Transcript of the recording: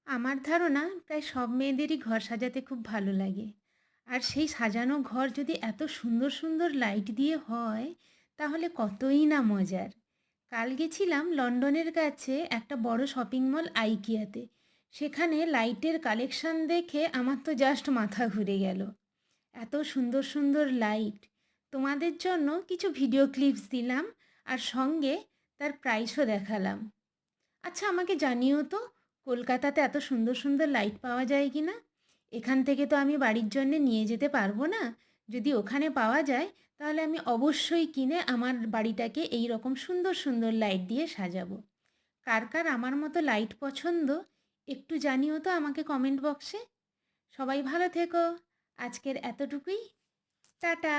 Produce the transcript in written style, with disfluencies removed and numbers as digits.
আমার ধারণা প্রায় সব মেয়েদেরই ঘর সাজাতে খুব ভালো লাগে। আর সেই সাজানো ঘর যদি এত সুন্দর সুন্দর লাইট দিয়ে হয়, তাহলে কতই না মজার। কাল গেছিলাম লন্ডনের কাছে একটা বড় শপিং মল আইকিয়াতে। সেখানে লাইটের কালেকশন দেখে আমার তো জাস্ট মাথা ঘুরে গেল। এত সুন্দর সুন্দর লাইট। তোমাদের জন্য কিছু ভিডিও ক্লিপস দিলাম, আর সঙ্গে তার প্রাইসও দেখালাম। আচ্ছা, আমাকে জানিও তো, কলকাতাতে এত সুন্দর সুন্দর লাইট পাওয়া যায় কি না? এখান থেকে তো আমি বাড়ির জন্যে নিয়ে যেতে পারবো না। যদি ওখানে পাওয়া যায়, তাহলে আমি অবশ্যই কিনে আমার বাড়িটাকে এই রকম সুন্দর সুন্দর লাইট দিয়ে সাজাবো। কার কার আমার মতো লাইট পছন্দ, একটু জানিও তো আমাকে কমেন্ট বক্সে। সবাই ভালো থেকো। আজকের এতটুকুই। টাটা।